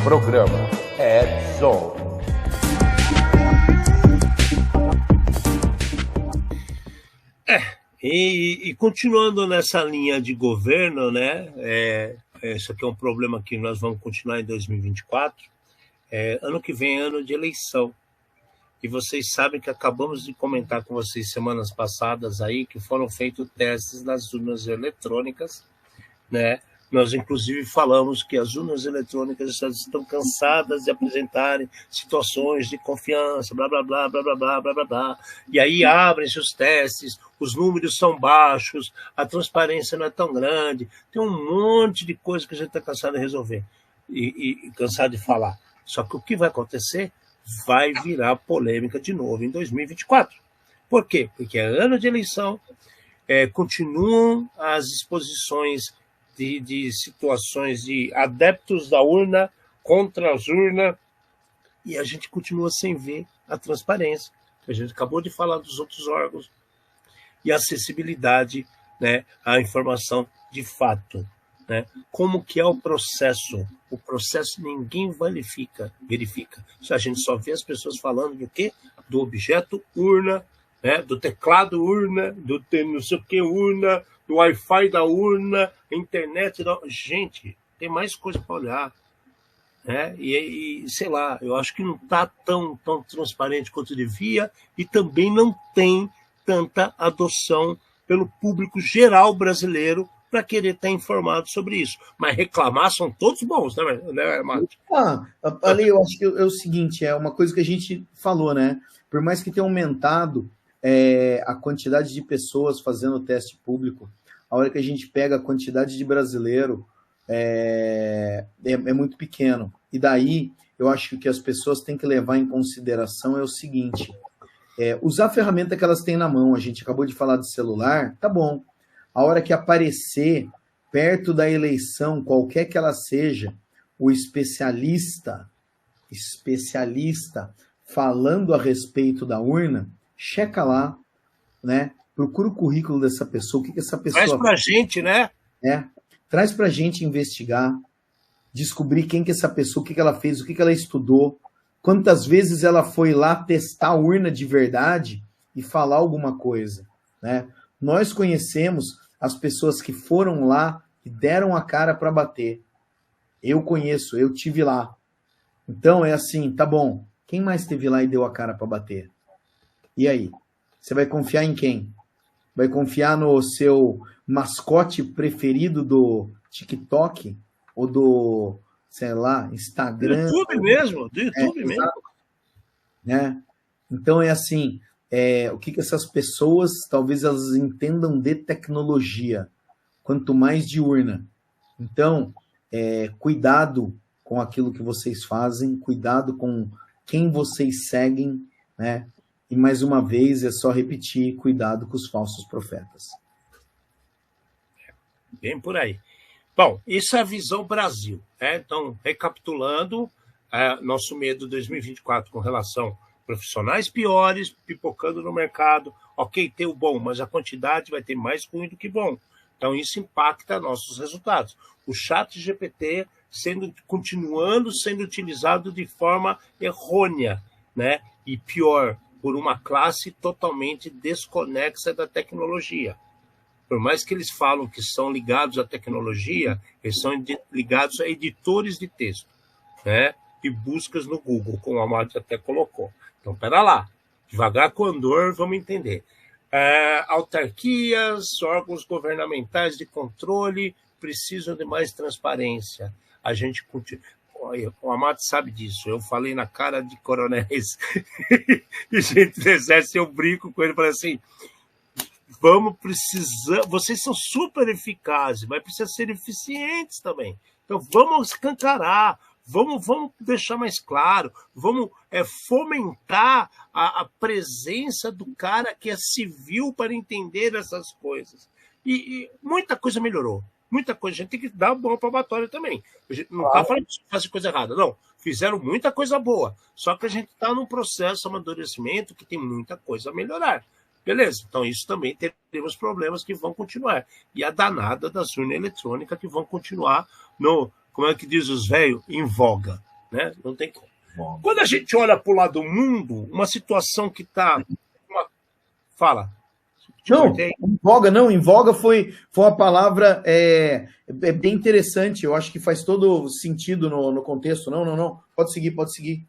Programa Edson. E continuando nessa linha de governo, né? Isso aqui é um problema que nós vamos continuar em 2024. Ano que vem é ano de eleição. E vocês sabem que acabamos de comentar com vocês semanas passadas aí que foram feitos testes nas urnas eletrônicas, né? Nós, inclusive, falamos que as urnas eletrônicas já estão cansadas de apresentarem situações de confiança, blá, blá, blá, blá, blá, blá, blá, blá, blá. E aí abrem-se os testes, os números são baixos, a transparência não é tão grande, tem um monte de coisa que a gente está cansado de resolver e cansado de falar. Só que o que vai acontecer? Vai virar polêmica de novo em 2024. Por quê? Porque é ano de eleição, continuam as exposições de situações de adeptos da urna contra as urnas, e a gente continua sem ver a transparência, que a gente acabou de falar dos outros órgãos, e a acessibilidade, né, à informação de fato. Né? Como que é o processo? O processo ninguém verifica. A gente só vê as pessoas falando do quê? Do objeto urna, né? Do teclado urna, do não sei o que urna, do Wi-Fi da urna, internet da... Gente, tem mais coisa para olhar. Né? E sei lá, eu acho que não está tão transparente quanto devia, e também não tem tanta adoção pelo público geral brasileiro para querer estar informado sobre isso. Mas reclamar são todos bons, né, Márcio? Ali eu acho que é o seguinte, é uma coisa que a gente falou, né? Por mais que tenha aumentado a quantidade de pessoas fazendo o teste público, a hora que a gente pega a quantidade de brasileiro é muito pequeno. E daí, eu acho que o que as pessoas têm que levar em consideração é o seguinte, usar a ferramenta que elas têm na mão. A gente acabou de falar de celular, tá bom. A hora que aparecer perto da eleição, qualquer que ela seja, o especialista falando a respeito da urna, checa lá, né? Procura o currículo dessa pessoa, o que essa pessoa... Traz pra gente, né? Traz pra gente investigar, descobrir quem que essa pessoa, o que ela fez, o que ela estudou, quantas vezes ela foi lá testar a urna de verdade e falar alguma coisa, né? Nós conhecemos as pessoas que foram lá e deram a cara para bater. Eu conheço, eu tive lá. Então é assim, tá bom, quem mais esteve lá e deu a cara para bater? E aí? Você vai confiar em quem? Vai confiar no seu mascote preferido do TikTok? Ou do, sei lá, Instagram? Do YouTube mesmo, do YouTube mesmo. Né? Então é assim, o que essas pessoas, talvez elas entendam de tecnologia, quanto mais de urna. Então, cuidado com aquilo que vocês fazem, cuidado com quem vocês seguem, né? E, mais uma vez, é só repetir, cuidado com os falsos profetas. Bem por aí. Bom, isso é a visão Brasil. Né? Então, recapitulando, nosso medo 2024 com relação a profissionais piores, pipocando no mercado. Ok, tem o bom, mas a quantidade vai ter mais ruim do que bom. Então, isso impacta nossos resultados. O ChatGPT continuando sendo utilizado de forma errônea, né? E pior, por uma classe totalmente desconexa da tecnologia. Por mais que eles falam que são ligados à tecnologia, eles são ligados a editores de texto, né? E buscas no Google, como a Márcia até colocou. Então, pera lá, devagar com andor, vamos entender. Autarquias, órgãos governamentais de controle precisam de mais transparência. A gente continua... O Amado sabe disso. Eu falei na cara de coronéis e gente do exército, eu brinco com ele e falei assim, vocês são super eficazes, mas precisam ser eficientes também. Então vamos escancarar, vamos deixar mais claro, vamos fomentar a presença do cara que é civil para entender essas coisas. E muita coisa melhorou. Muita coisa, a gente tem que dar bom palmatório também. A gente não está falando que fazer coisa errada, não. Fizeram muita coisa boa. Só que a gente está num processo de amadurecimento que tem muita coisa a melhorar. Beleza? Então, isso também teremos problemas que vão continuar. E a danada das urnas eletrônicas que vão continuar como é que diz os velhos? Em voga. né? Não tem como. Bom. Quando a gente olha para o lado do mundo, uma situação que está... Fala. Não, em voga foi uma palavra bem interessante. Eu acho que faz todo sentido no contexto. Não. Pode seguir.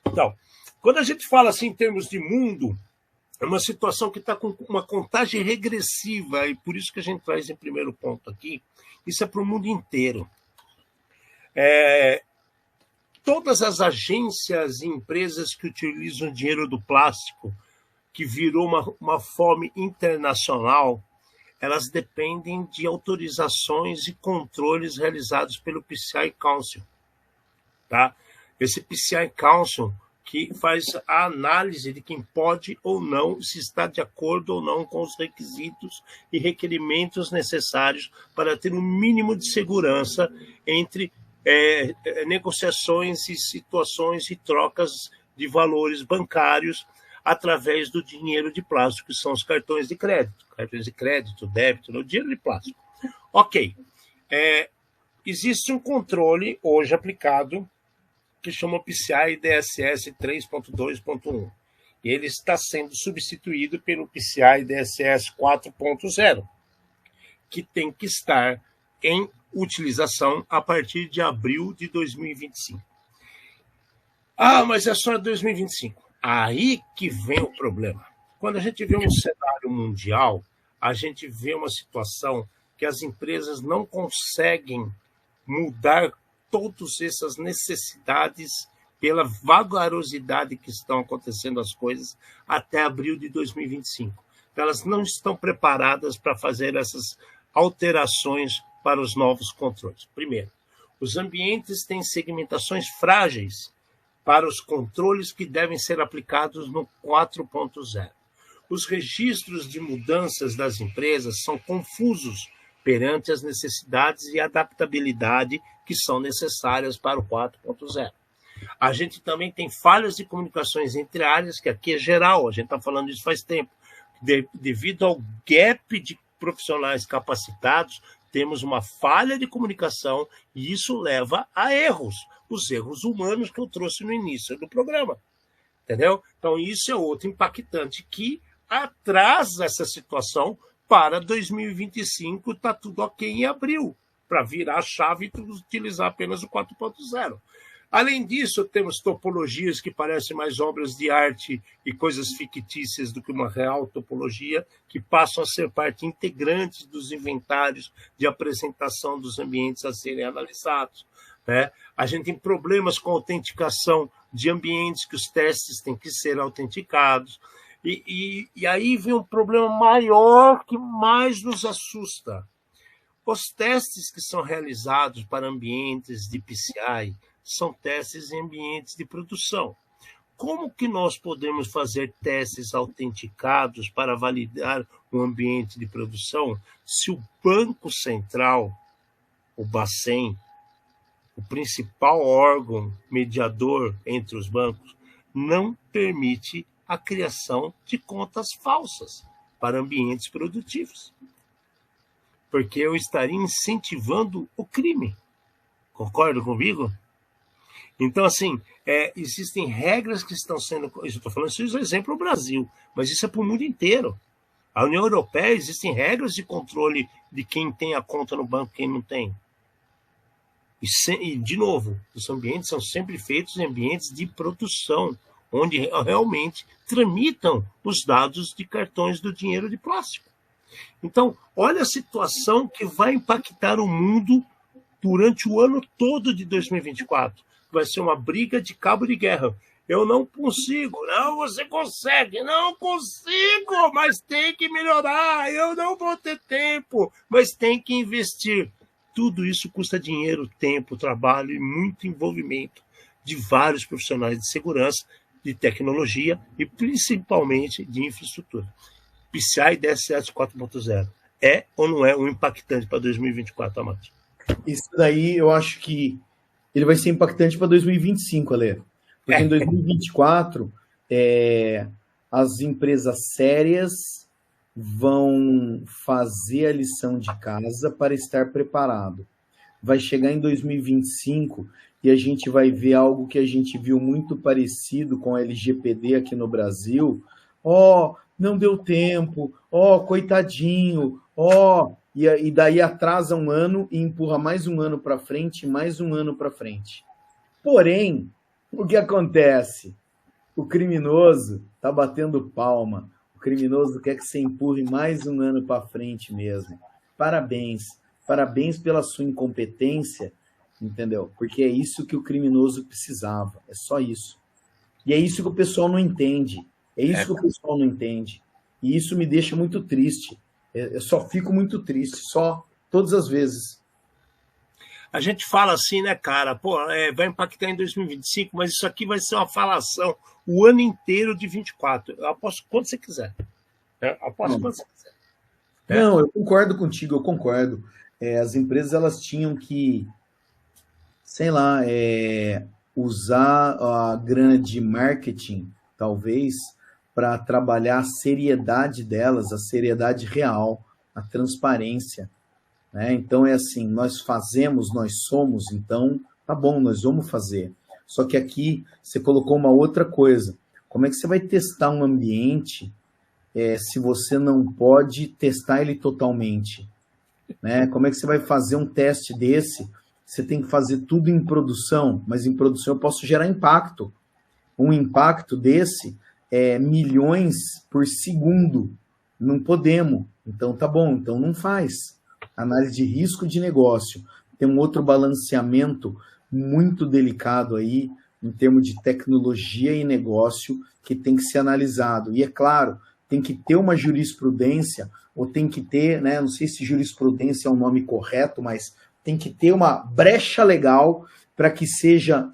Então, quando a gente fala assim em termos de mundo, é uma situação que está com uma contagem regressiva, e por isso que a gente traz em primeiro ponto aqui. Isso é para o mundo inteiro. Todas as agências e empresas que utilizam o dinheiro do plástico, que virou uma fome internacional, elas dependem de autorizações e controles realizados pelo PCI Council. Tá? Esse PCI Council que faz a análise de quem pode ou não, se está de acordo ou não com os requisitos e requerimentos necessários para ter um mínimo de segurança entre negociações e situações e trocas de valores bancários através do dinheiro de plástico, que são os cartões de crédito, débito, o dinheiro de plástico. Ok. Existe um controle hoje aplicado que chama PCI DSS 3.2.1. E ele está sendo substituído pelo PCI DSS 4.0, que tem que estar em utilização a partir de abril de 2025. Mas é só 2025. Aí que vem o problema. Quando a gente vê um cenário mundial, a gente vê uma situação que as empresas não conseguem mudar todas essas necessidades pela vagarosidade que estão acontecendo as coisas até abril de 2025. Elas não estão preparadas para fazer essas alterações para os novos controles. Primeiro, os ambientes têm segmentações frágeis para os controles que devem ser aplicados no 4.0. Os registros de mudanças das empresas são confusos perante as necessidades e adaptabilidade que são necessárias para o 4.0. A gente também tem falhas de comunicações entre áreas, que aqui é geral, a gente está falando isso faz tempo. Devido ao gap de profissionais capacitados, temos uma falha de comunicação e isso leva a erros. Os erros humanos que eu trouxe no início do programa. Entendeu? Então, isso é outro impactante que atrasa essa situação para 2025, está tudo ok em abril, para virar a chave e utilizar apenas o 4.0. Além disso, temos topologias que parecem mais obras de arte e coisas fictícias do que uma real topologia, que passam a ser parte integrante dos inventários de apresentação dos ambientes a serem analisados. Né? A gente tem problemas com a autenticação de ambientes, que os testes têm que ser autenticados. E aí vem um problema maior que mais nos assusta. Os testes que são realizados para ambientes de PCI são testes em ambientes de produção. Como que nós podemos fazer testes autenticados para validar um ambiente de produção se o Banco Central, o Bacen, o principal órgão mediador entre os bancos, não permite a criação de contas falsas para ambientes produtivos? Porque eu estaria incentivando o crime. Concorda comigo? Então, assim, existem regras que estão sendo... Isso eu estou falando, isso é um exemplo no Brasil, mas isso é para o mundo inteiro. A União Europeia, existem regras de controle de quem tem a conta no banco e quem não tem. E, de novo, os ambientes são sempre feitos em ambientes de produção, onde realmente tramitam os dados de cartões do dinheiro de plástico. Então, olha a situação que vai impactar o mundo durante o ano todo de 2024. Vai ser uma briga de cabo de guerra. Eu não consigo. Não, você consegue. Não consigo, mas tem que melhorar. Eu não vou ter tempo, mas tem que investir. Tudo isso custa dinheiro, tempo, trabalho e muito envolvimento de vários profissionais de segurança, de tecnologia e principalmente de infraestrutura. PCI DSS 4.0 é ou não é um impactante para 2024, Amati? Isso daí eu acho que ele vai ser impactante para 2025, Ale. Porque em 2024 as empresas sérias vão fazer a lição de casa para estar preparado. Vai chegar em 2025 e a gente vai ver algo que a gente viu muito parecido com a LGPD aqui no Brasil. Ó, não deu tempo, ó, coitadinho, ó, e daí atrasa um ano e empurra mais um ano para frente, mais um ano para frente. Porém, o que acontece? O criminoso está batendo palma. O criminoso quer que você empurre mais um ano para frente mesmo. Parabéns. Parabéns pela sua incompetência, entendeu? Porque é isso que o criminoso precisava. É só isso. E é isso que o pessoal não entende. É isso que o pessoal não entende. E isso me deixa muito triste. Eu só fico muito triste, só, todas as vezes. A gente fala assim, né, cara? Pô, vai impactar em 2025, mas isso aqui vai ser uma falação o ano inteiro de 24. Eu aposto quando você quiser. Aposto quando você quiser. Não, eu concordo contigo, eu concordo. As empresas, elas tinham que, sei lá, usar a grande marketing, talvez, para trabalhar a seriedade delas, a seriedade real, a transparência. Né? Então é assim, nós fazemos, nós somos, então tá bom, nós vamos fazer. Só que aqui você colocou uma outra coisa. Como é que você vai testar um ambiente se você não pode testar ele totalmente? Né? Como é que você vai fazer um teste desse? Você tem que fazer tudo em produção, mas em produção eu posso gerar impacto. Um impacto desse é milhões por segundo. Não podemos. Então tá bom, então não faz. Análise de risco de negócio. Tem um outro balanceamento muito delicado aí, em termos de tecnologia e negócio, que tem que ser analisado. E é claro, tem que ter uma jurisprudência, ou tem que ter, né, não sei se jurisprudência é o nome correto, mas tem que ter uma brecha legal para que seja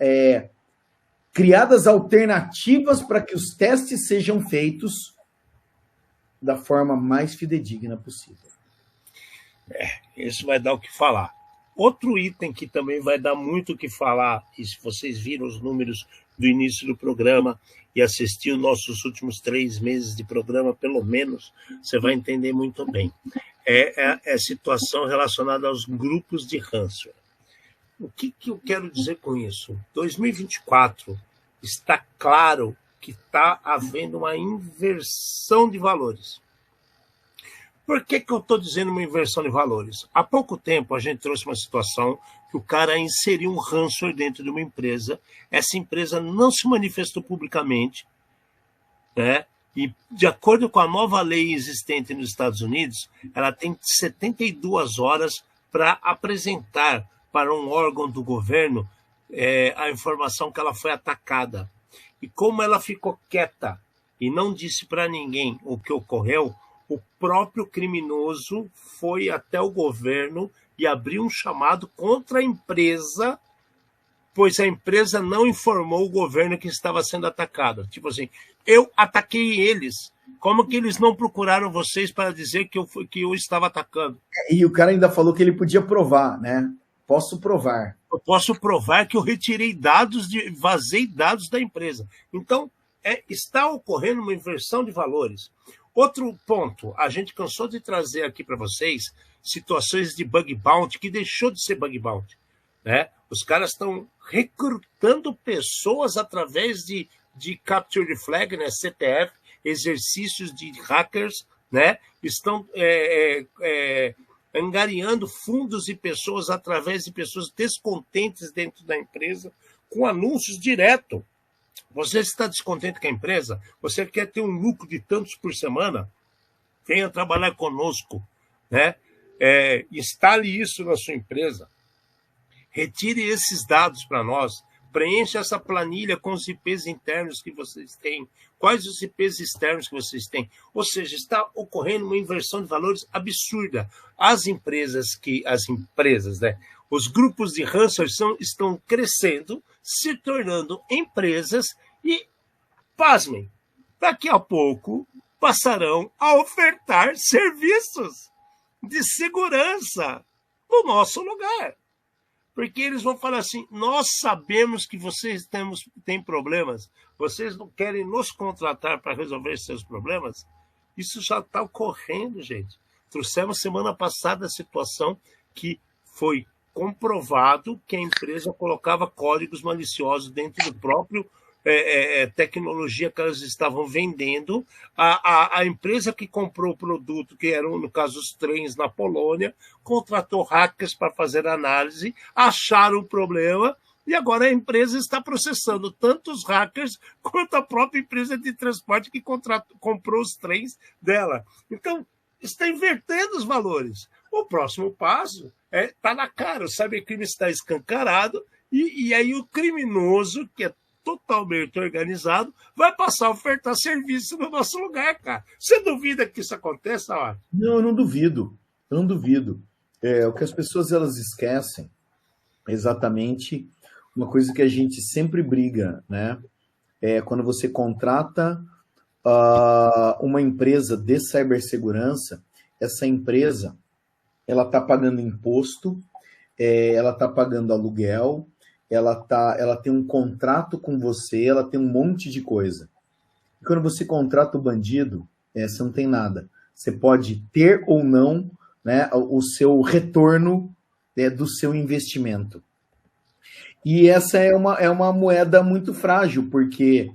criadas alternativas para que os testes sejam feitos da forma mais fidedigna possível. Isso vai dar o que falar. Outro item que também vai dar muito o que falar, e se vocês viram os números do início do programa e assistiu nossos últimos 3 meses de programa, pelo menos, você vai entender muito bem. É a situação relacionada aos grupos de ransomware. O que eu quero dizer com isso? 2024 está claro que está havendo uma inversão de valores. Por que eu estou dizendo uma inversão de valores? Há pouco tempo a gente trouxe uma situação que o cara inseriu um ransomware dentro de uma empresa, essa empresa não se manifestou publicamente, né? E de acordo com a nova lei existente nos Estados Unidos, ela tem 72 horas para apresentar para um órgão do governo a informação que ela foi atacada. E como ela ficou quieta e não disse para ninguém o que ocorreu, o próprio criminoso foi até o governo e abriu um chamado contra a empresa, pois a empresa não informou o governo que estava sendo atacada. Tipo assim, eu ataquei eles. Como que eles não procuraram vocês para dizer que eu estava atacando? E o cara ainda falou que ele podia provar, né? Posso provar. Eu posso provar que eu retirei dados, vazei dados da empresa. Então, está ocorrendo uma inversão de valores. Outro ponto, a gente cansou de trazer aqui para vocês situações de bug bounty, que deixou de ser bug bounty. Né? Os caras estão recrutando pessoas através de Capture the Flag, né? CTF, exercícios de hackers, né? Estão angariando fundos e pessoas através de pessoas descontentes dentro da empresa, com anúncios direto. Você está descontente com a empresa? Você quer ter um lucro de tantos por semana? Venha trabalhar conosco, né? Instale isso na sua empresa. Retire esses dados para nós. Preencha essa planilha com os IPs internos que vocês têm. Quais os IPs externos que vocês têm? Ou seja, está ocorrendo uma inversão de valores absurda. As empresas, né? Os grupos de ransomware estão crescendo, se tornando empresas e, pasmem, daqui a pouco passarão a ofertar serviços de segurança no nosso lugar. Porque eles vão falar assim, nós sabemos que vocês têm problemas, vocês não querem nos contratar para resolver seus problemas? Isso já está ocorrendo, gente. Trouxemos semana passada a situação que foi comprovado que a empresa colocava códigos maliciosos dentro do próprio tecnologia que elas estavam vendendo. A empresa que comprou o produto, que eram, no caso, os trens na Polônia, contratou hackers para fazer análise, acharam o problema, e agora a empresa está processando tanto os hackers quanto a própria empresa de transporte que comprou os trens dela. Então, está invertendo os valores. O próximo passo está na cara, o cybercrime está escancarado, e aí o criminoso, que é totalmente organizado, vai passar a ofertar serviço no nosso lugar, cara. Você duvida que isso aconteça, ó? Não, eu não duvido. Eu não duvido. O que as pessoas elas esquecem é exatamente uma coisa que a gente sempre briga, né? Quando você contrata uma empresa de cibersegurança, essa empresa ela está pagando imposto, ela está pagando aluguel, ela tem um contrato com você, ela tem um monte de coisa. E quando você contrata o bandido, você não tem nada. Você pode ter ou não, né, o seu retorno do seu investimento. E essa é uma moeda muito frágil, porque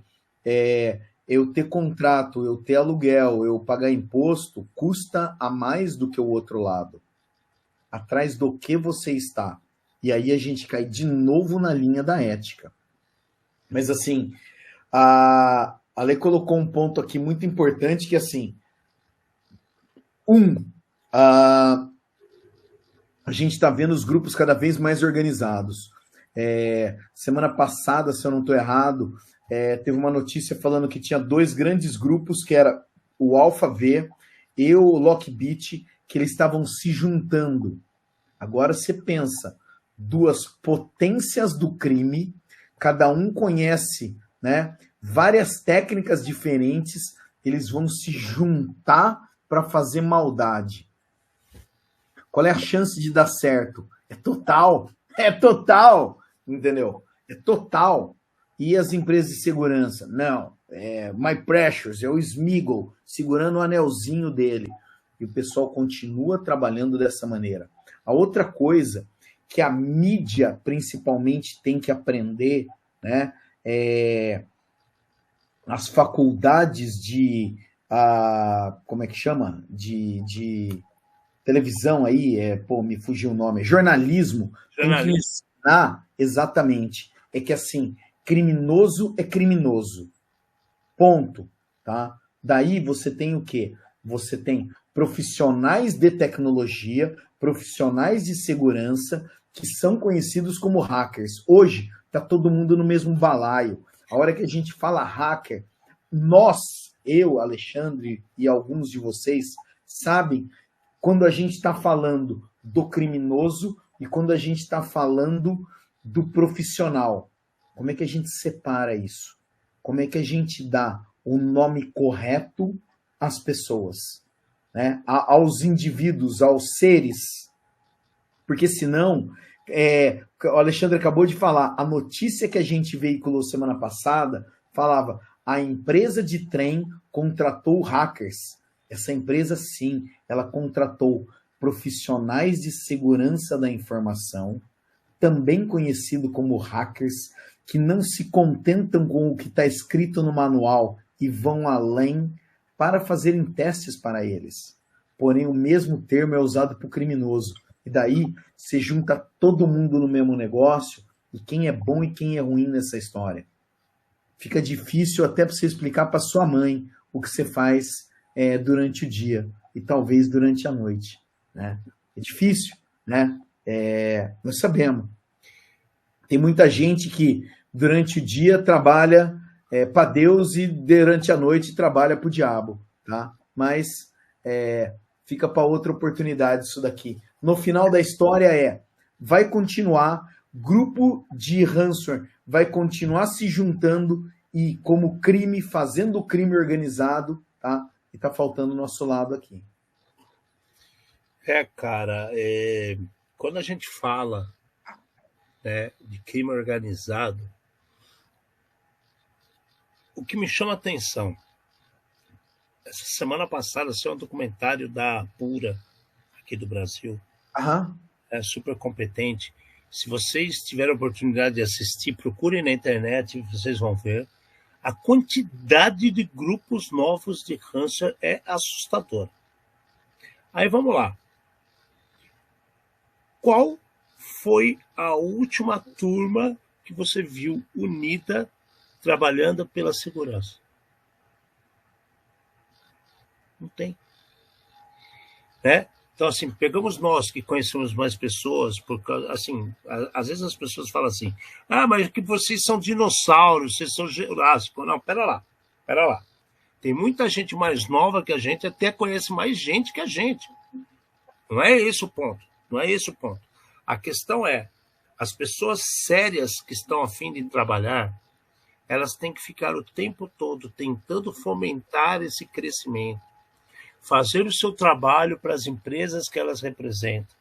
eu ter contrato, eu ter aluguel, eu pagar imposto, custa a mais do que o outro lado. Atrás do que você está. E aí a gente cai de novo na linha da ética. Mas assim, a Lê colocou um ponto aqui muito importante, que assim, a gente está vendo os grupos cada vez mais organizados. Semana passada, se eu não estou errado, teve uma notícia falando que tinha 2 grandes grupos, que era o Alpha V e o Lockbit, que eles estavam se juntando. Agora você pensa, 2 potências do crime, cada um conhece, né, várias técnicas diferentes, eles vão se juntar para fazer maldade. Qual é a chance de dar certo? É total, entendeu? É total. E as empresas de segurança? Não, My Precious, é o Smiggle, segurando o anelzinho dele. E o pessoal continua trabalhando dessa maneira. A outra coisa que a mídia, principalmente, tem que aprender, né, as faculdades de, como é que chama? De televisão aí, me fugiu o nome, jornalismo. Tem que ensinar exatamente. É que, assim, criminoso é criminoso. Ponto. Tá? Daí você tem o quê? Você tem profissionais de tecnologia, profissionais de segurança, que são conhecidos como hackers. Hoje, está todo mundo no mesmo balaio. A hora que a gente fala hacker, nós, eu, Alexandre e alguns de vocês, sabem quando a gente está falando do criminoso e quando a gente está falando do profissional. Como é que a gente separa isso? Como é que a gente dá o nome correto às pessoas, né? Aos indivíduos, aos seres? Porque senão, o Alexandre acabou de falar, a notícia que a gente veiculou semana passada falava, a empresa de trem contratou hackers. Essa empresa, sim, ela contratou profissionais de segurança da informação, também conhecido como hackers, que não se contentam com o que está escrito no manual e vão além para fazerem testes para eles. Porém, o mesmo termo é usado para o criminoso. E daí, você junta todo mundo no mesmo negócio, e quem é bom e quem é ruim nessa história. Fica difícil até para você explicar para sua mãe o que você faz durante o dia e talvez durante a noite, né? É difícil, né? Nós sabemos. Tem muita gente que durante o dia trabalha para Deus e durante a noite trabalha para o diabo, tá? Mas fica para outra oportunidade isso daqui. No final da história vai continuar, grupo de ransomware vai continuar se juntando e como crime, fazendo crime organizado, tá? E tá faltando o nosso lado aqui. Cara, quando a gente fala, né, de crime organizado, o que me chama a atenção, essa semana passada saiu um documentário da Apura, aqui do Brasil, é super competente. Se vocês tiverem a oportunidade de assistir, procurem na internet, vocês vão ver. A quantidade de grupos novos de Hansel é assustadora. Aí vamos lá. Qual foi a última turma que você viu unida trabalhando pela segurança? Não tem. Né? Então, assim, pegamos nós que conhecemos mais pessoas, porque, assim, às vezes as pessoas falam assim, mas que vocês são dinossauros, vocês são jurássicos. Não, pera lá. Tem muita gente mais nova que a gente, até conhece mais gente que a gente. Não é esse o ponto. A questão é, as pessoas sérias que estão a fim de trabalhar, elas têm que ficar o tempo todo tentando fomentar esse crescimento, fazer o seu trabalho para as empresas que elas representam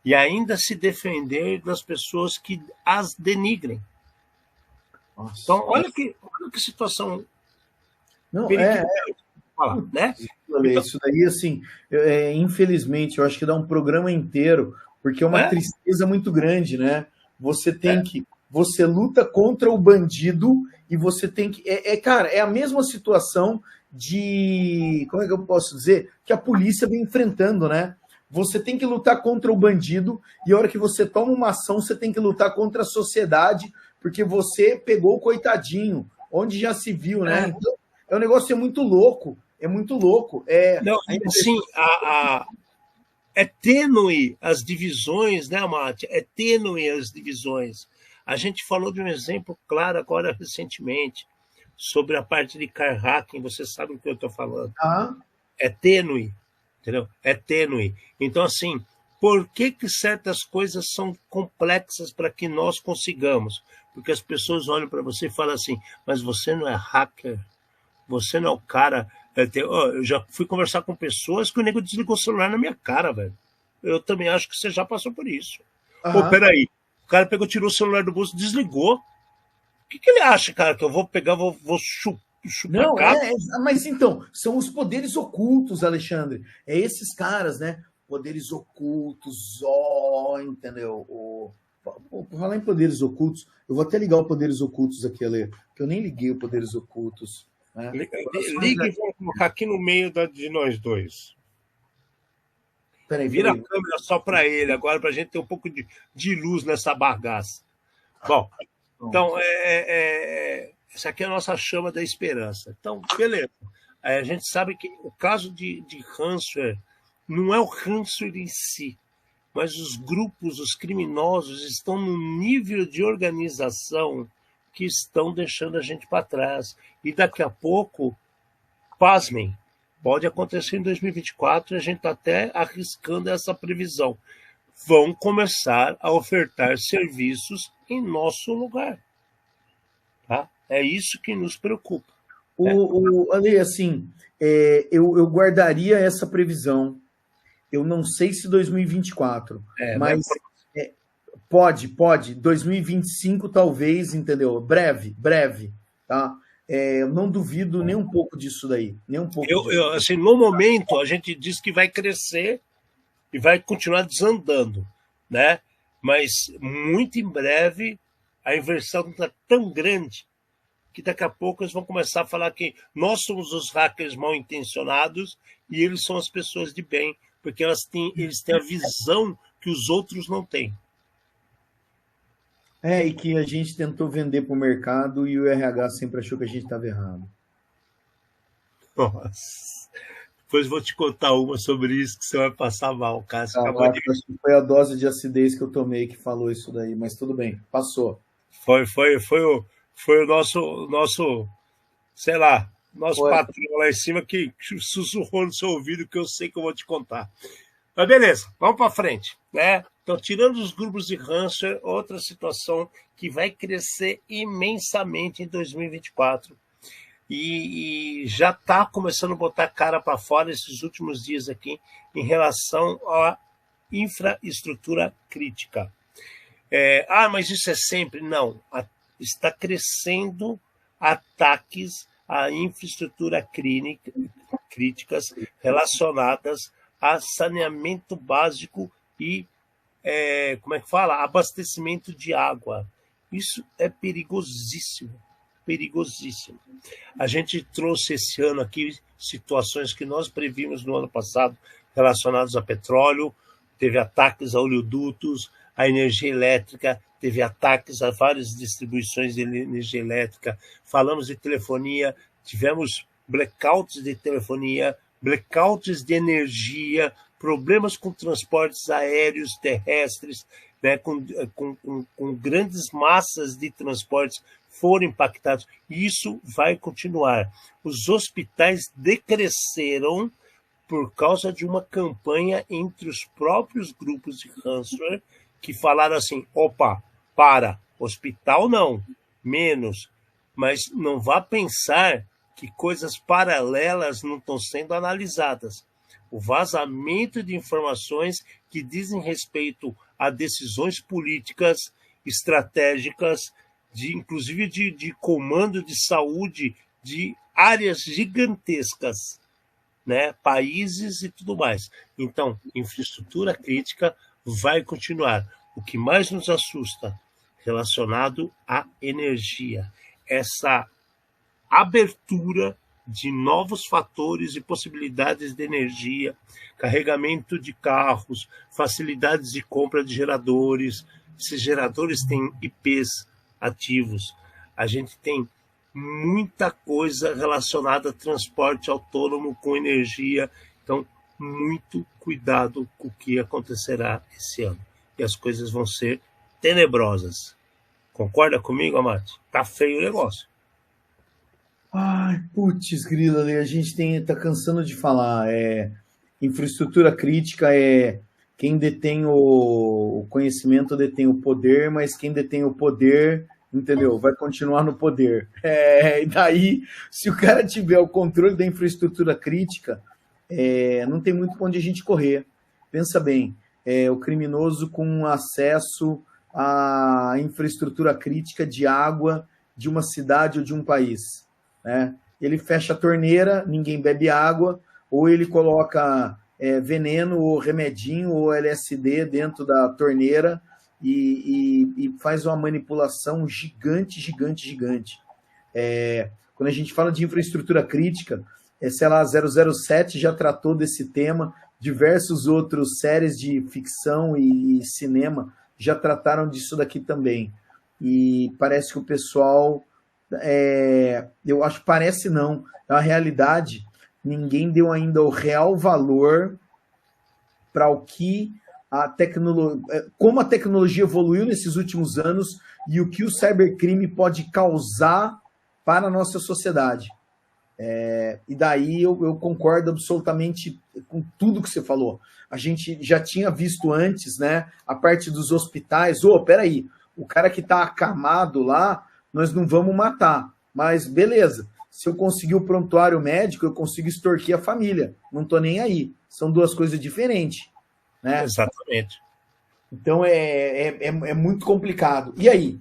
e ainda se defender das pessoas que as denigrem. Nossa. Então, olha que situação Não, perigosa, né? Isso daí, assim, infelizmente, eu acho que dá um programa inteiro, porque é uma tristeza muito grande, né? Você luta contra o bandido e você tem que... Cara, é a mesma situação de... Como é que eu posso dizer? Que a polícia vem enfrentando, né? Você tem que lutar contra o bandido e a hora que você toma uma ação, você tem que lutar contra a sociedade, porque você pegou o coitadinho, onde já se viu, né? Então, é um negócio muito louco. Não, assim, é tênue as divisões, né, Mate? É tênue as divisões. A gente falou de um exemplo claro agora recentemente, sobre a parte de car hacking, você sabe o que eu estou falando. É tênue, entendeu? É tênue. Então, assim, por que certas coisas são complexas para que nós consigamos? Porque as pessoas olham para você e falam assim, mas você não é hacker, você não é o cara... Eu já fui conversar com pessoas que o nego desligou o celular na minha cara, velho. Eu também acho que você já passou por isso. Peraí, o cara pegou, tirou o celular do bolso, desligou. O que ele acha, cara? Que eu vou pegar, vou chupar? Não, mas então, são os poderes ocultos, Alexandre. É esses caras, né? Poderes ocultos, entendeu? Por falar em poderes ocultos, eu vou até ligar o poderes ocultos aqui, Ale, que eu nem liguei o poderes ocultos. Né? Liga e vamos colocar aqui no meio de nós dois. Vira a câmera só para ele, agora para a gente ter um pouco de luz nessa bagaça. Bom, então, essa aqui é a nossa chama da esperança. Então, beleza. A gente sabe que o caso de ransomware não é o ransomware em si, mas os grupos, os criminosos, estão no nível de organização que estão deixando a gente para trás. E daqui a pouco, pasmem, pode acontecer em 2024, e a gente está até arriscando essa previsão. Vão começar a ofertar serviços em nosso lugar. Tá? É isso que nos preocupa. Ale, assim, eu guardaria essa previsão. Eu não sei se 2024, mas pode, 2025 talvez, entendeu? Breve, tá? Eu não duvido nem um pouco disso daí, nem um pouco. Assim, no momento, a gente diz que vai crescer e vai continuar desandando, né? Mas muito em breve a inversão está tão grande que daqui a pouco eles vão começar a falar que nós somos os hackers mal intencionados e eles são as pessoas de bem, porque eles têm a visão que os outros não têm. E que a gente tentou vender para o mercado e o RH sempre achou que a gente estava errado. Nossa. Depois vou te contar uma sobre isso que você vai passar mal, cara. Acho que foi a dose de acidez que eu tomei que falou isso daí, mas tudo bem, passou. Foi o nosso, sei lá, patrão lá em cima que sussurrou no seu ouvido que eu sei que eu vou te contar. Mas beleza, vamos para frente, né? Então, tirando os grupos de ransomware, outra situação que vai crescer imensamente em 2024 e já está começando a botar a cara para fora esses últimos dias aqui em relação à infraestrutura crítica. Mas isso é sempre? Não. Está crescendo ataques à infraestrutura críticas relacionadas a saneamento básico e como é que fala? Abastecimento de água. Isso é perigosíssimo, perigosíssimo. A gente trouxe esse ano aqui situações que nós previmos no ano passado relacionadas a petróleo, teve ataques a oleodutos, a energia elétrica, teve ataques a várias distribuições de energia elétrica, falamos de telefonia, tivemos blackouts de telefonia, blackouts de energia, problemas com transportes aéreos, terrestres, né, com grandes massas de transportes foram impactados. E isso vai continuar. Os hospitais decresceram por causa de uma campanha entre os próprios grupos de ransomware que falaram assim, opa, hospital não, menos, mas não vá pensar que coisas paralelas não estão sendo analisadas. O vazamento de informações que dizem respeito a decisões políticas, estratégicas, inclusive de comando de saúde de áreas gigantescas, né? Países e tudo mais. Então, infraestrutura crítica vai continuar. O que mais nos assusta relacionado à energia, essa abertura de novos fatores e possibilidades de energia, carregamento de carros, facilidades de compra de geradores. Esses geradores têm IPs ativos. A gente tem muita coisa relacionada a transporte autônomo com energia. Então, muito cuidado com o que acontecerá esse ano. E as coisas vão ser tenebrosas. Concorda comigo, Amate? Tá feio o negócio. Ai, putz, grila, a gente tá cansando de falar. Infraestrutura crítica quem detém o conhecimento detém o poder, mas quem detém o poder, entendeu? Vai continuar no poder. E daí, se o cara tiver o controle da infraestrutura crítica, não tem muito para onde a gente correr. Pensa bem, o criminoso com acesso à infraestrutura crítica de água de uma cidade ou de um país, né? Ele fecha a torneira, ninguém bebe água, ou ele coloca veneno, ou remedinho, ou LSD dentro da torneira e faz uma manipulação gigante, gigante, gigante. Quando a gente fala de infraestrutura crítica, sei lá, 007 já tratou desse tema, diversos outros séries de ficção e cinema já trataram disso daqui também. E parece que o pessoal... eu acho que parece não, é uma realidade, ninguém deu ainda o real valor para o que a tecnologia, como a tecnologia evoluiu nesses últimos anos e o que o cybercrime pode causar para a nossa sociedade. E daí eu concordo absolutamente com tudo que você falou. A gente já tinha visto antes, né, a parte dos hospitais. Peraí, o cara que está acamado lá, nós não vamos matar, mas beleza, se eu conseguir o prontuário médico, eu consigo extorquir a família, não estou nem aí, são duas coisas diferentes, né? Exatamente. Então é muito complicado. E aí,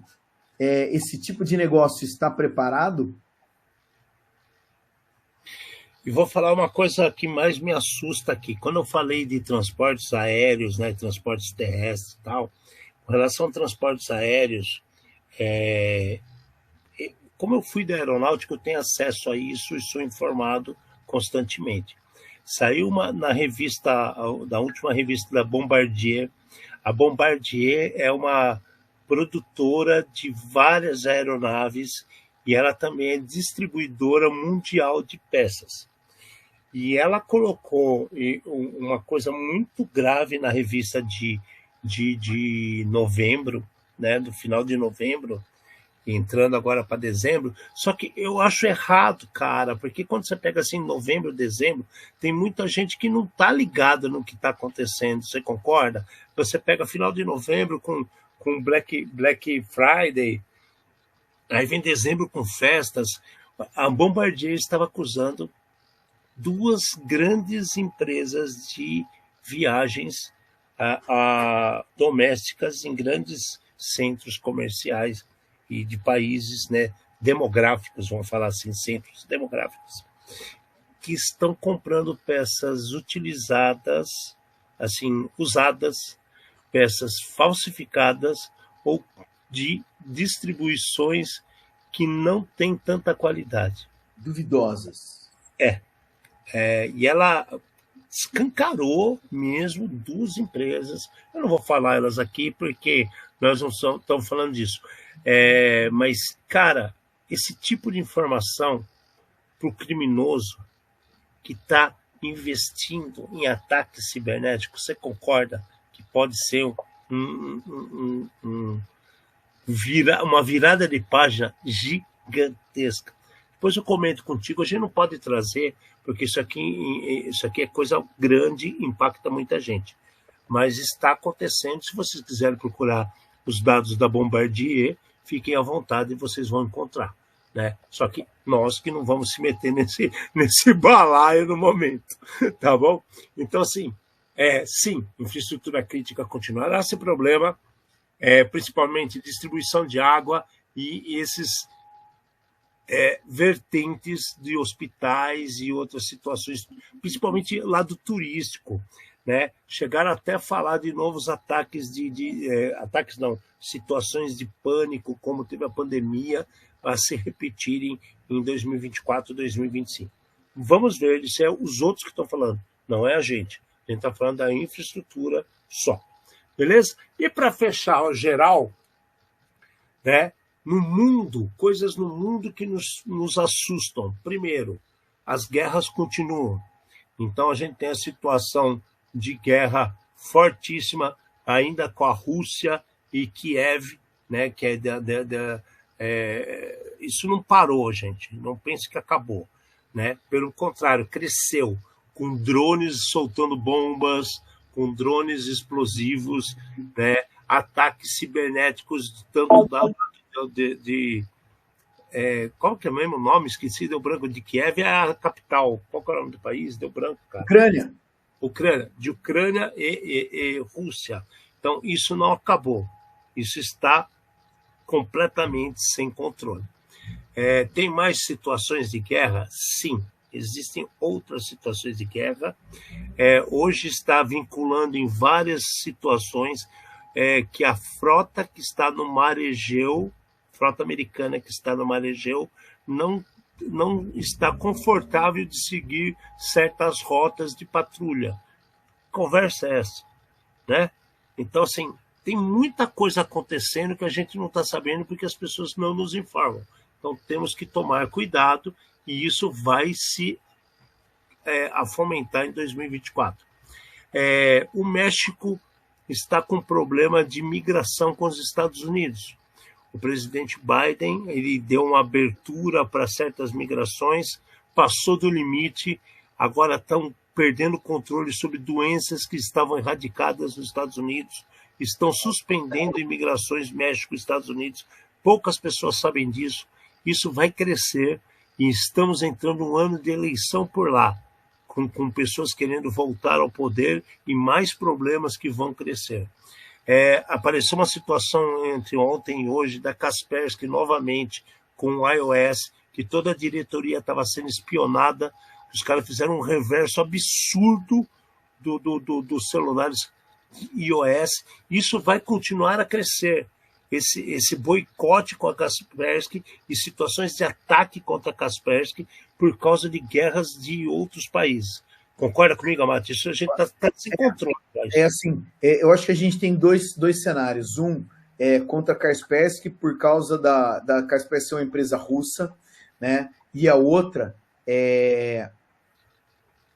esse tipo de negócio está preparado? E vou falar uma coisa que mais me assusta aqui, quando eu falei de transportes aéreos, né, transportes terrestres e tal, com relação a transportes aéreos, como eu fui da aeronáutica, eu tenho acesso a isso e sou informado constantemente. Saiu na revista, da última revista da Bombardier. A Bombardier é uma produtora de várias aeronaves e ela também é distribuidora mundial de peças. E ela colocou uma coisa muito grave na revista de novembro, né, do final de novembro, entrando agora para dezembro, só que eu acho errado, cara, porque quando você pega assim novembro, dezembro, tem muita gente que não está ligada no que está acontecendo, você concorda? Você pega final de novembro com Black Friday, aí vem dezembro com festas. A Bombardier estava acusando duas grandes empresas de viagens domésticas em grandes centros comerciais e de países, né, demográficos, vamos falar assim, centros demográficos, que estão comprando peças utilizadas, assim, usadas, peças falsificadas ou de distribuições que não têm tanta qualidade. Duvidosas. E ela escancarou mesmo duas empresas. Eu não vou falar elas aqui porque nós não estamos falando disso. Mas, cara, esse tipo de informação para o criminoso que está investindo em ataques cibernéticos, você concorda que pode ser uma virada de página gigantesca? Depois eu comento contigo, a gente não pode trazer, porque isso aqui é coisa grande, impacta muita gente. Mas está acontecendo, se vocês quiserem procurar os dados da Bombardier, fiquem à vontade e vocês vão encontrar. Né? Só que nós que não vamos se meter nesse balaio no momento, tá bom? Então, assim, sim, infraestrutura crítica continuará esse problema, principalmente distribuição de água e esses vertentes de hospitais e outras situações, principalmente lado turístico, né? Chegaram até a falar de novos ataques ataques não, situações de pânico, como teve a pandemia, a se repetirem em 2024, 2025. Vamos ver, isso é os outros que estão falando, não é a gente. A gente está falando da infraestrutura só. Beleza? E para fechar o geral, né? No mundo, coisas no mundo que nos assustam. Primeiro, as guerras continuam. Então a gente tem a situação de guerra fortíssima ainda com a Rússia e Kiev, né? Que isso não parou, gente. Não pense que acabou, né? Pelo contrário, cresceu com drones soltando bombas, com drones explosivos, né? Ataques cibernéticos tanto qual que é mesmo o nome? Esqueci, deu branco. De Kiev é a capital. Qual que é o nome do país? Deu branco, cara. Ucrânia. De Ucrânia e Rússia. Então, isso não acabou. Isso está completamente sem controle. Tem mais situações de guerra? Sim. Existem outras situações de guerra. Hoje está vinculando em várias situações que a frota que está no Mar Egeu, frota americana que está no Mar Egeu, não está confortável de seguir certas rotas de patrulha. Conversa é essa, né? Então, assim, tem muita coisa acontecendo que a gente não está sabendo porque as pessoas não nos informam. Então, temos que tomar cuidado e isso vai se fomentar em 2024. O México está com problema de migração com os Estados Unidos. O presidente Biden ele deu uma abertura para certas migrações, passou do limite, agora estão perdendo controle sobre doenças que estavam erradicadas nos Estados Unidos, estão suspendendo imigrações México-Estados Unidos, poucas pessoas sabem disso, isso vai crescer e estamos entrando num ano de eleição por lá, com pessoas querendo voltar ao poder e mais problemas que vão crescer. Apareceu uma situação entre ontem e hoje da Kaspersky novamente com o iOS, que toda a diretoria estava sendo espionada, os caras fizeram um reverso absurdo dos celulares iOS. Isso vai continuar a crescer. Esse boicote com a Kaspersky e situações de ataque contra a Kaspersky por causa de guerras de outros países. Concorda comigo, Amati? Isso a gente está sem controle. Eu acho que a gente tem dois cenários. Um é contra a Kaspersky por causa da Kaspersky ser uma empresa russa, né? E a outra é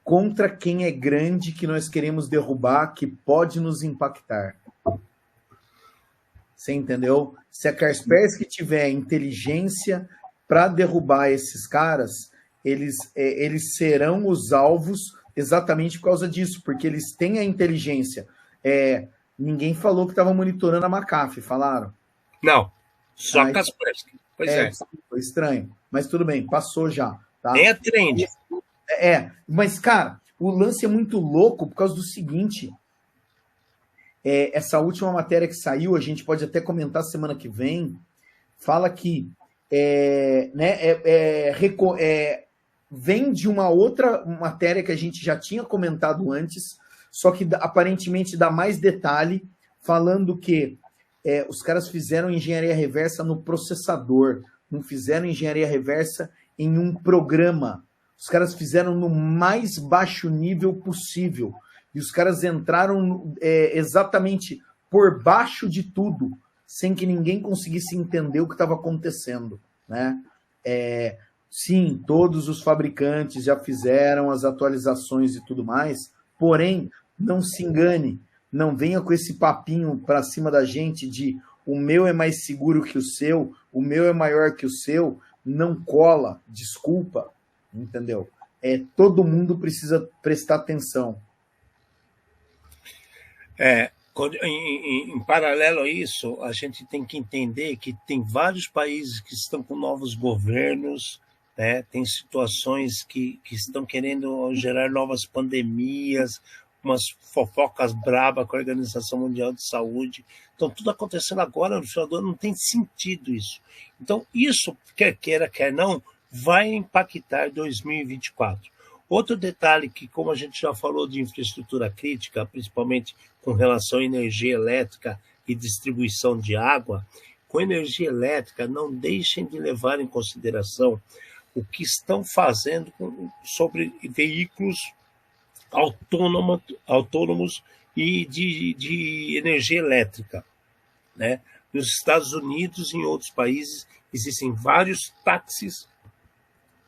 contra quem é grande que nós queremos derrubar, que pode nos impactar. Você entendeu? Se a Kaspersky tiver inteligência para derrubar esses caras, eles serão os alvos exatamente por causa disso, porque eles têm a inteligência. Ninguém falou que estava monitorando a McAfee, falaram? Não, só a Kaspersky. Pois é. Foi estranho, mas tudo bem, passou já. Tá? Nem a trend. Mas, cara, o lance é muito louco por causa do seguinte... essa última matéria que saiu, a gente pode até comentar semana que vem, fala que vem de uma outra matéria que a gente já tinha comentado antes, só que aparentemente dá mais detalhe, falando que os caras fizeram engenharia reversa no processador, não fizeram engenharia reversa em um programa. Os caras fizeram no mais baixo nível possível. E os caras entraram exatamente por baixo de tudo, sem que ninguém conseguisse entender o que estava acontecendo, né? Sim, todos os fabricantes já fizeram as atualizações e tudo mais, porém, não se engane, não venha com esse papinho para cima da gente de o meu é mais seguro que o seu, o meu é maior que o seu, não cola, desculpa, entendeu? Todo mundo precisa prestar atenção. Em paralelo a isso, a gente tem que entender que tem vários países que estão com novos governos, né? Tem situações que estão querendo gerar novas pandemias, umas fofocas brabas com a Organização Mundial de Saúde. Então, tudo acontecendo agora no final do ano, não tem sentido isso. Então, isso, quer queira, quer não, vai impactar 2024. Outro detalhe que, como a gente já falou de infraestrutura crítica, principalmente com relação à energia elétrica e distribuição de água, com energia elétrica, não deixem de levar em consideração o que estão fazendo sobre veículos autônomos e de energia elétrica, né? Nos Estados Unidos e em outros países existem vários táxis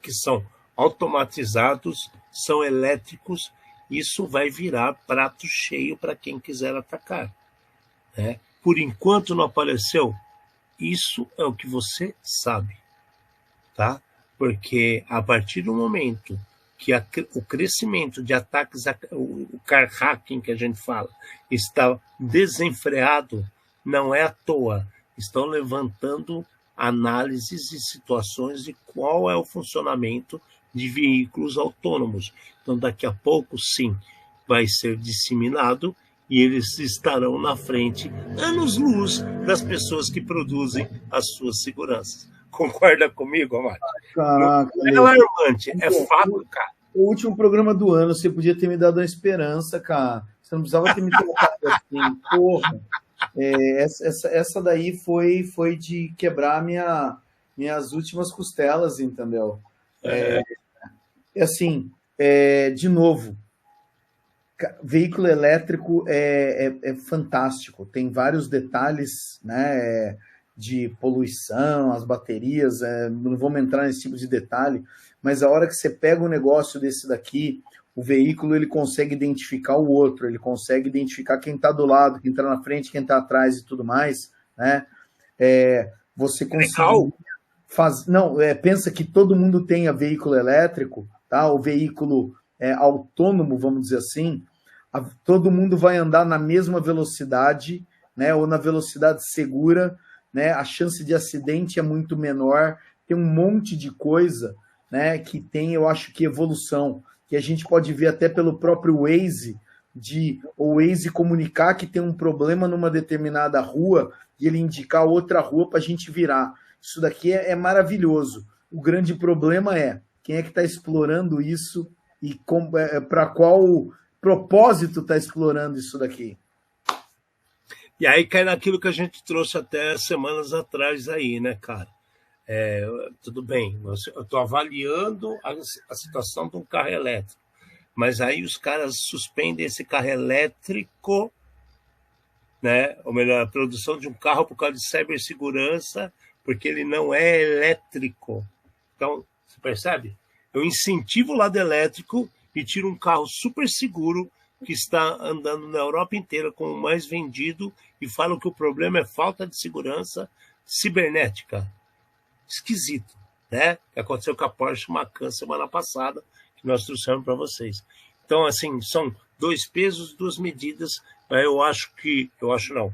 que são automatizados, são elétricos. Isso vai virar prato cheio para quem quiser atacar, né? Por enquanto não apareceu. Isso é o que você sabe, tá? Porque a partir do momento que o crescimento de ataques, o car hacking que a gente fala, está desenfreado, não é à toa. Estão levantando análises e situações de qual é o funcionamento de veículos autônomos. Então, daqui a pouco, sim, vai ser disseminado e eles estarão na frente, anos-luz, das pessoas que produzem as suas seguranças. Concorda comigo, Amado? Caraca, é alarmante, é fato, cara. O último programa do ano, você podia ter me dado uma esperança, cara. Você não precisava ter me colocado assim, porra. Essa daí foi de quebrar minhas últimas costelas, entendeu? Assim, de novo, veículo elétrico é fantástico, tem vários detalhes, né, de poluição, as baterias, não vamos entrar nesse tipo de detalhe, mas a hora que você pega um negócio desse daqui, o veículo ele consegue identificar o outro, ele consegue identificar quem está do lado, quem está na frente, quem está atrás e tudo mais, né? Você consegue pensa que todo mundo tenha veículo elétrico, tá? O veículo autônomo, vamos dizer assim, todo mundo vai andar na mesma velocidade, né? Ou na velocidade segura, né? A chance de acidente é muito menor, tem um monte de coisa, né? Que tem, eu acho que evolução, que a gente pode ver até pelo próprio Waze, o Waze comunicar que tem um problema numa determinada rua e ele indicar outra rua para a gente virar. Isso daqui é maravilhoso. O grande problema é quem é que está explorando isso e para qual propósito está explorando isso daqui. E aí cai naquilo que a gente trouxe até semanas atrás aí, né, cara? Tudo bem, eu estou avaliando a situação de um carro elétrico, mas aí os caras suspendem esse carro elétrico, né? Ou melhor, a produção de um carro por causa de cibersegurança, porque ele não é elétrico. Então, você percebe? Eu incentivo o lado elétrico e tiro um carro super seguro que está andando na Europa inteira como o mais vendido e falam que o problema é falta de segurança cibernética. Esquisito, né? Que aconteceu com a Porsche Macan semana passada, que nós trouxemos para vocês. Então, assim, são dois pesos, duas medidas. Eu acho não,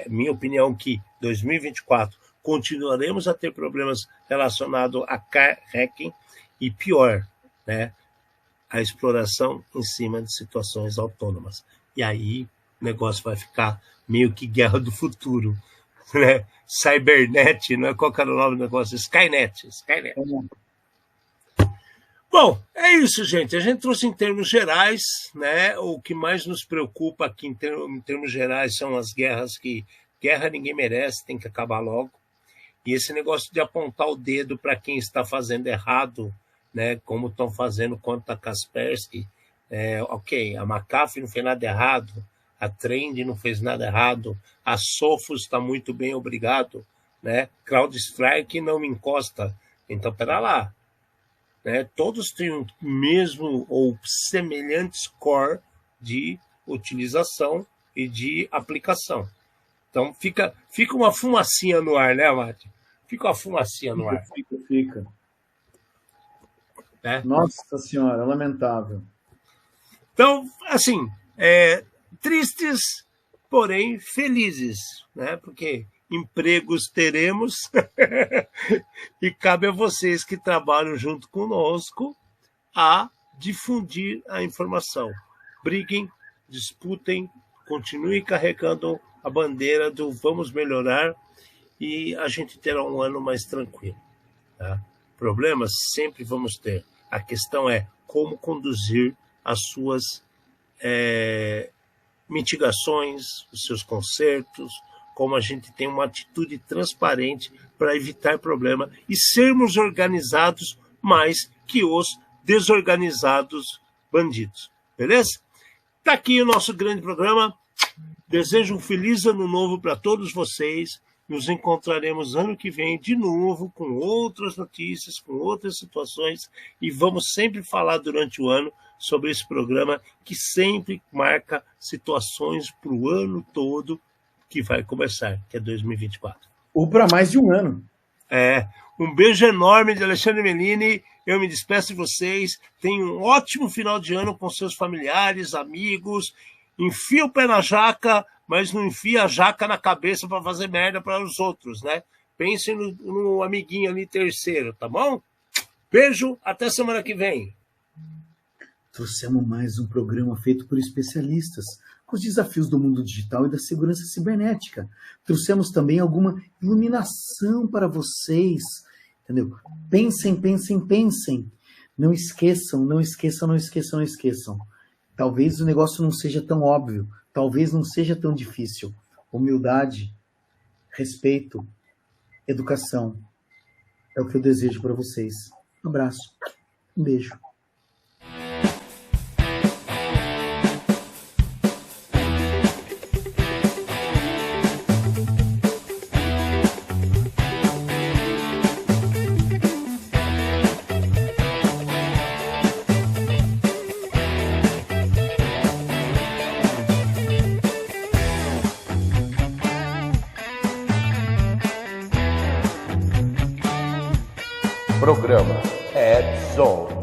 minha opinião que 2024 continuaremos a ter problemas relacionados a car hacking e pior, né? A exploração em cima de situações autônomas. E aí o negócio vai ficar meio que guerra do futuro, né? Cybernet, não é qual era o nome do negócio? Skynet. Bom, é isso, gente. A gente trouxe em termos gerais, né? O que mais nos preocupa aqui em termos gerais são as guerras que guerra ninguém merece, tem que acabar logo. E esse negócio de apontar o dedo para quem está fazendo errado, né? Como estão fazendo contra a Kaspersky, ok, a McAfee não fez nada errado, a Trend não fez nada errado, a Sophos está muito bem, obrigado, né? CrowdStrike não me encosta. Então, pera lá. Né? Todos têm o mesmo ou semelhante score de utilização e de aplicação. Então fica uma fumacinha no ar, né, Mate? Fica uma fumacinha no ar. Fica. Nossa Senhora, lamentável. Então, assim, tristes, porém felizes, né? Porque empregos teremos e cabe a vocês que trabalham junto conosco a difundir a informação. Briguem, disputem, continuem carregando a bandeira do vamos melhorar e a gente terá um ano mais tranquilo. Tá? Problemas sempre vamos ter. A questão é como conduzir as suas mitigações, os seus consertos, como a gente tem uma atitude transparente para evitar problema e sermos organizados mais que os desorganizados bandidos. Beleza? Está aqui o nosso grande programa. Desejo um feliz ano novo para todos vocês. Nos encontraremos ano que vem de novo com outras notícias, com outras situações e vamos sempre falar durante o ano sobre esse programa que sempre marca situações para o ano todo que vai começar, que é 2024. Ou para mais de um ano. Um beijo enorme de Alexandre Melini. Eu me despeço de vocês. Tenham um ótimo final de ano com seus familiares, amigos. Enfia o pé na jaca, mas não enfia a jaca na cabeça para fazer merda para os outros, né? Pensem no amiguinho ali terceiro, tá bom? Beijo, até semana que vem. Trouxemos mais um programa feito por especialistas com os desafios do mundo digital e da segurança cibernética. Trouxemos também alguma iluminação para vocês, entendeu? Pensem. Não esqueçam. Talvez o negócio não seja tão óbvio, talvez não seja tão difícil. Humildade, respeito, educação. É o que eu desejo para vocês. Um abraço, um beijo. Programa Ed Zone.